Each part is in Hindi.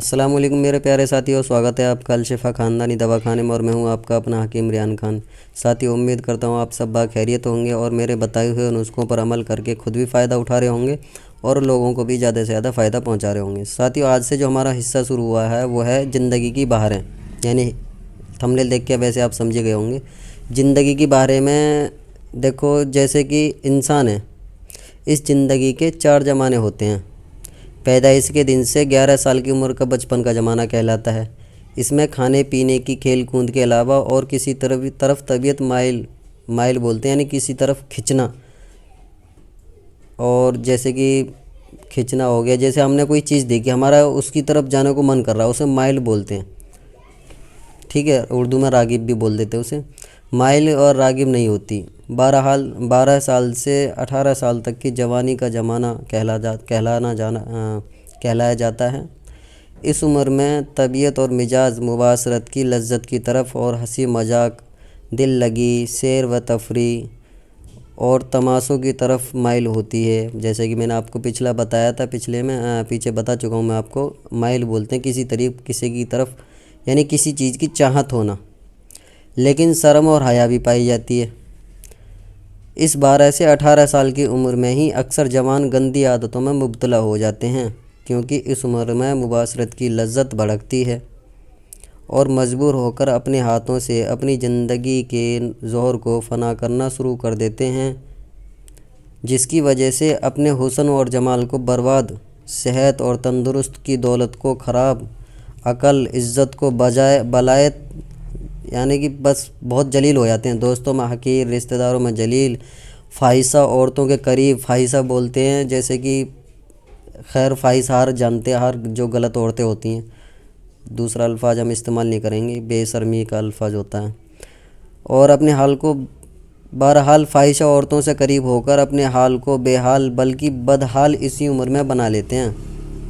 अस्सलाम वालेकुम मेरे प्यारे साथियों, स्वागत है आपका अलशिफा ख़ानदानी दवाखाने में और मैं हूं आपका अपना हकीम रियान खान। साथियों, उम्मीद करता हूं आप सब बाखैरियत होंगे और मेरे बताए हुए नुस्खों पर अमल करके खुद भी फ़ायदा उठा रहे होंगे और लोगों को भी ज़्यादा से ज़्यादा फ़ायदा पहुंचा रहे होंगे। साथियों, आज से जो हमारा हिस्सा शुरू हुआ है वो है ज़िंदगी की बहारें, यानी थंबनेल देख के वैसे आप समझ गए होंगे। ज़िंदगी की बहारें में देखो, जैसे कि इंसान है, इस ज़िंदगी के 4 ज़माने होते हैं। पैदाइश के दिन से 11 साल की उम्र का बचपन का ज़माना कहलाता है। इसमें खाने पीने की, खेल कूद के अलावा और किसी तरफ तबीयत माइल बोलते हैं, यानी किसी तरफ खिंचना। और जैसे कि खिंचना हो गया, जैसे हमने कोई चीज़ देखी, हमारा उसकी तरफ जाने को मन कर रहा है, उसे माइल बोलते हैं। ठीक है, उर्दू में रागिब भी बोल देते हैं उसे। माइल और रागिब नहीं होती। 12 साल से 18 साल तक की जवानी का ज़माना कहलाया जाता है। इस उम्र में तबीयत और मिजाज मुबाशरत की लज्जत की तरफ और हंसी मजाक, दिल लगी, सैर व तफरी और तमाशों की तरफ माइल होती है। जैसे कि मैंने आपको पिछला बताया था, पीछे बता चुका हूँ मैं आपको। माइल बोलते हैं किसी की तरफ, यानी किसी चीज़ की चाहत होना। लेकिन शर्म और हया भी पाई जाती है। इस 12 से 18 साल की उम्र में ही अक्सर जवान गंदी आदतों में मुब्तला हो जाते हैं, क्योंकि इस उम्र में मुबाशरत की लज्जत भड़कती है और मजबूर होकर अपने हाथों से अपनी ज़िंदगी के ज़ोहर को फना करना शुरू कर देते हैं, जिसकी वजह से अपने हुस्न और जमाल को बर्बाद, सेहत और तंदुरुस्त की दौलत को ख़राब, अकल इज़्ज़त को बलायत, यानी कि बस बहुत जलील हो जाते हैं। दोस्तों में हकीर, रिश्तेदारों में जलील, फ़ाहिशा औरतों के करीब। फ़ाहिशा बोलते हैं, जैसे कि खैर फ़ाहिशा जानते हैं, हर जो गलत औरतें होती हैं। दूसरा अल्फाज हम इस्तेमाल नहीं करेंगे, बेशर्मी का अल्फाज होता है। और अपने हाल को बहरहाल फ़ाहिशा औरतों से करीब होकर अपने हाल को बेहाल बल्कि बदहाल इसी उम्र में बना लेते हैं।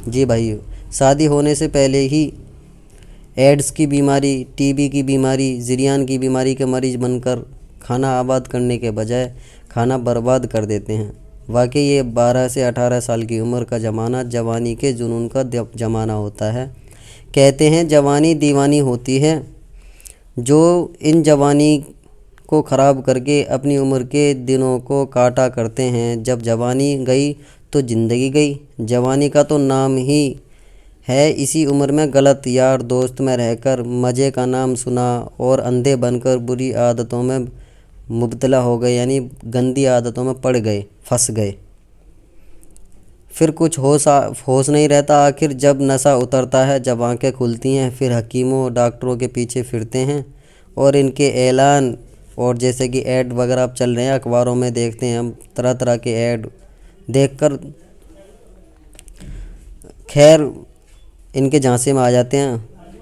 जी भाई, शादी होने से पहले ही एड्स की बीमारी, टीबी की बीमारी, ज़िरियान की बीमारी के मरीज बनकर खाना आबाद करने के बजाय खाना बर्बाद कर देते हैं। वाकई ये 12 से 18 साल की उम्र का ज़माना जवानी के जुनून का ज़माना होता है। कहते हैं जवानी दीवानी होती है, जो इन जवानी को ख़राब करके अपनी उम्र के दिनों को काटा करते हैं। जब जवानी गई तो ज़िंदगी गई। जवानी का तो नाम ही है इसी उम्र में गलत यार दोस्त में रहकर मज़े का नाम सुना और अंधे बनकर बुरी आदतों में मुब्तला हो गए, यानी गंदी आदतों में पड़ गए, फंस गए। फिर कुछ होश नहीं रहता। आखिर जब नशा उतरता है, जब आंखें खुलती हैं, फिर हकीमों डॉक्टरों के पीछे फिरते हैं और इनके ऐलान और जैसे कि ऐड वगैरह अब चल रहे हैं, अखबारों में देखते हैं हम तरह तरह के ऐड देखकर खैर इनके झांसे में आ जाते हैं।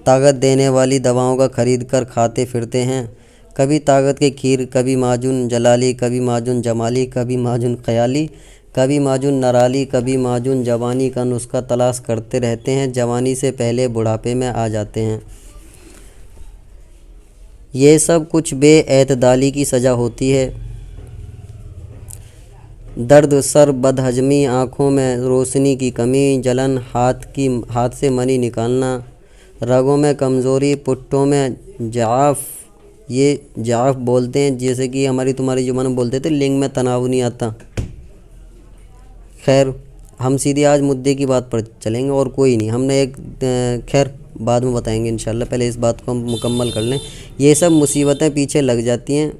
ताकत देने वाली दवाओं का खरीद कर खाते फिरते हैं। कभी ताकत के खीर, कभी माजून जलाली, कभी माजून जमाली, कभी माजून ख़याली, कभी माजून नराली, कभी माजून जवानी का नुस्खा तलाश करते रहते हैं। जवानी से पहले बुढ़ापे में आ जाते हैं। ये सब कुछ बेएतदाली की सज़ा होती है। दर्द, सर, बदहजमी, आँखों में रोशनी की कमी, जलन, हाथ से मनी निकालना, रगों में कमज़ोरी, पुट्टों में ज़ाफ़। ये ज़ाफ़ बोलते हैं, जैसे कि हमारी तुम्हारी ज़ुबान में बोलते थे लिंग में तनाव नहीं आता। खैर, हम सीधे आज मुद्दे की बात पर चलेंगे और कोई नहीं। हमने खैर बाद में बताएंगे इंशाल्लाह, पहले इस बात को हम मुकम्मल कर लें। ये सब मुसीबतें पीछे लग जाती हैं।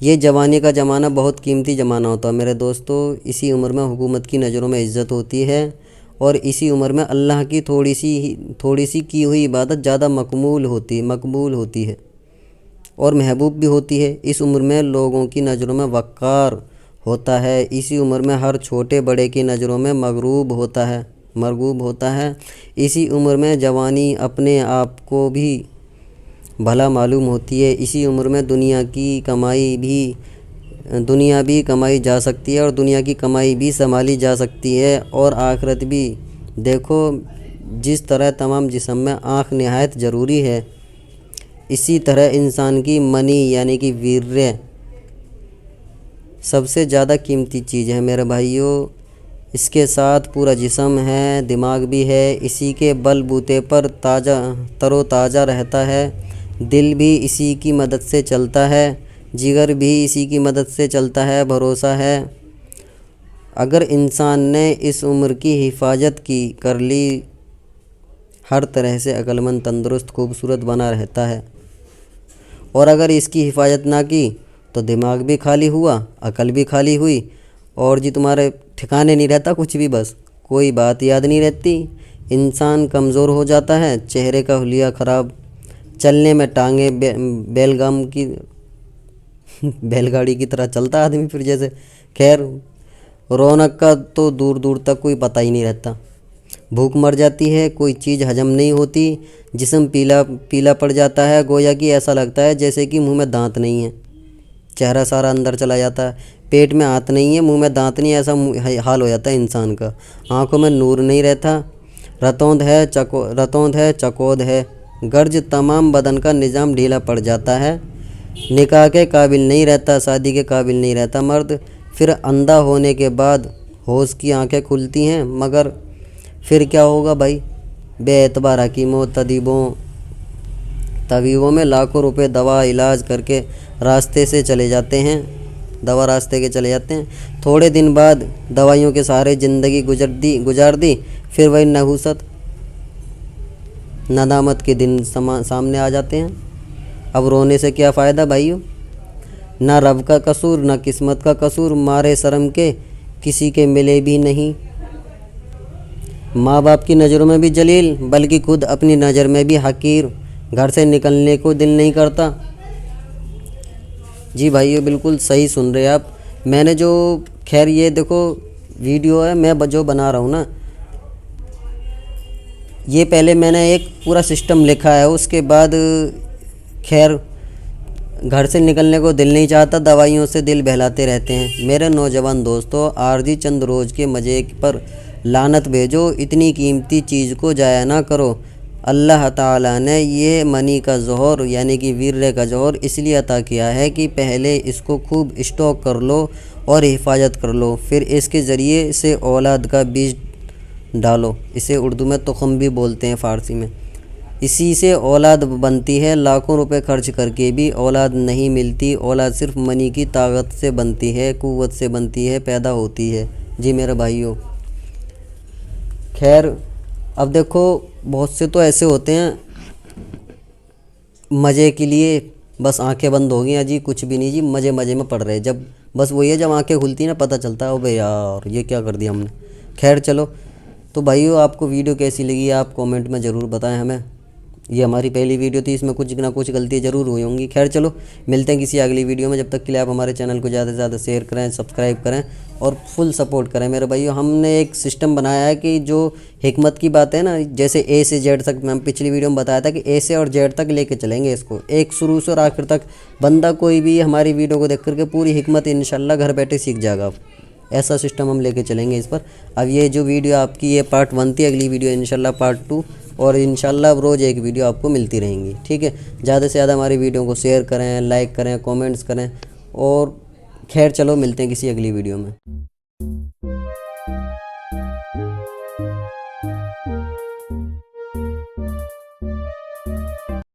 ये जवानी का ज़माना बहुत कीमती ज़माना होता है मेरे दोस्तों। इसी उम्र में हुकूमत की नज़रों में इज़्ज़त होती है और इसी उम्र में अल्लाह की थोड़ी सी की हुई इबादत ज़्यादा मकबूल होती है और महबूब भी होती है। इस उम्र में लोगों की नज़रों में वक़ार होता है। इसी उम्र में हर छोटे बड़े की नज़रों में मरगूब होता है। इसी उम्र में जवानी अपने आप को भी भला मालूम होती है। इसी उम्र में दुनिया भी कमाई जा सकती है और दुनिया की कमाई भी संभाली जा सकती है और आखिरत भी। देखो, जिस तरह तमाम जिस्म में आँख नहायत ज़रूरी है, इसी तरह इंसान की मनी यानी कि वीर्य सबसे ज़्यादा कीमती चीज़ है मेरे भाइयों। इसके साथ पूरा जिस्म है, दिमाग भी है। इसी के बलबूते पर तरोताज़ा रहता है। दिल भी इसी की मदद से चलता है, जिगर भी इसी की मदद से चलता है। भरोसा है अगर इंसान ने इस उम्र की हिफाजत की कर ली, हर तरह से अक्लमंद, तंदुरुस्त, खूबसूरत बना रहता है। और अगर इसकी हिफाजत ना की तो दिमाग भी खाली हुआ, अकल भी खाली हुई, और जी तुम्हारे ठिकाने नहीं रहता कुछ भी, बस कोई बात याद नहीं रहती। इंसान कमज़ोर हो जाता है, चेहरे का हुलिया ख़राब, चलने में टांगे बैलगाड़ी की तरह चलता आदमी फिर जैसे। खैर, रौनक का तो दूर दूर तक कोई पता ही नहीं रहता। भूख मर जाती है, कोई चीज़ हजम नहीं होती, जिस्म पीला पीला पड़ जाता है, गोया कि ऐसा लगता है जैसे कि मुंह में दांत नहीं है। चेहरा सारा अंदर चला जाता है, पेट में आंत नहीं है, मुंह में दांत नहीं है, ऐसा हाल हो जाता है इंसान का। आंखों में नूर नहीं रहता, रतौंध है चकोद है, गर्ज तमाम बदन का निज़ाम ढीला पड़ जाता है। निकाह के काबिल नहीं रहता, शादी के काबिल नहीं रहता मर्द। फिर अंधा होने के बाद होश की आंखें खुलती हैं, मगर फिर क्या होगा भाई? बेएतबार हकीमों, तबीबों में लाखों रुपए दवा इलाज करके रास्ते से चले जाते हैं, दवा रास्ते के चले जाते हैं। थोड़े दिन बाद दवाइयों के सहारे ज़िंदगी गुजार दी, फिर वही नहुसत, नदामत के दिन सामने आ जाते हैं। अब रोने से क्या फ़ायदा भाइयों? ना रब का कसूर, ना किस्मत का कसूर, मारे शर्म के किसी के मिले भी नहीं। माँ बाप की नज़रों में भी जलील, बल्कि खुद अपनी नज़र में भी हकीर। घर से निकलने को दिल नहीं करता। जी भाइयों, बिल्कुल सही सुन रहे आप। मैंने जो, खैर ये देखो वीडियो है मैं जो बना रहा हूँ ना, ये पहले मैंने एक पूरा सिस्टम लिखा है, उसके बाद खैर घर से निकलने को दिल नहीं चाहता, दवाइयों से दिल बहलाते रहते हैं। मेरे नौजवान दोस्तों, आरजी चंद रोज़ के मज़े पर लानत भेजो, इतनी कीमती चीज़ को जाया ना करो। अल्लाह ताला ने ये मनी का ज़ोहर यानी कि वीर्य का ज़ोहर इसलिए अता किया है कि पहले इसको खूब स्टॉक कर लो और हिफाजत कर लो, फिर इसके ज़रिए से औलाद का बीज डालो। इसे उर्दू में तुख़म भी बोलते हैं, फ़ारसी में। इसी से औलाद बनती है, लाखों रुपए खर्च करके भी औलाद नहीं मिलती। औलाद सिर्फ मनी की ताकत से बनती है, क़ुव्वत से बनती है, पैदा होती है। जी मेरे भाइयों, खैर अब देखो बहुत से तो ऐसे होते हैं मज़े के लिए बस आंखें बंद हो गई जी, कुछ भी नहीं जी, मज़े मज़े में पड़ रहे हैं। जब बस वही है, जब आंखें खुलती ना पता चलता है ओ भाई यार ये क्या कर दिया हमने। खैर चलो, तो भाइयों आपको वीडियो कैसी लगी आप कमेंट में ज़रूर बताएं हमें। ये हमारी पहली वीडियो थी, इसमें कुछ ना कुछ गलतियाँ ज़रूर हुई होंगी। खैर चलो, मिलते हैं किसी अगली वीडियो में। जब तक के लिए आप हमारे चैनल को ज़्यादा से ज़्यादा शेयर करें, सब्सक्राइब करें और फुल सपोर्ट करें मेरे भाइयों। हमने एक सिस्टम बनाया है कि जो हिकमत की बात है ना, जैसे ए से जेड तक, मैं पिछली वीडियो में बताया था कि ए से और जेड तक लेके चलेंगे इसको, एक शुरू से और आखिर तक। बंदा कोई भी हमारी वीडियो को देख करके पूरी हिकमत इंशाल्लाह घर बैठे सीख जाएगा। आप ऐसा सिस्टम हम लेके चलेंगे इस पर। अब ये जो वीडियो आपकी ये पार्ट 1 थी, अगली वीडियो इंशाल्लाह पार्ट 2, और इंशाल्लाह अब रोज़ एक वीडियो आपको मिलती रहेंगी। ठीक है, ज़्यादा से ज़्यादा हमारी वीडियो को शेयर करें, लाइक करें, कमेंट्स करें। और खैर चलो, मिलते हैं किसी अगली वीडियो में।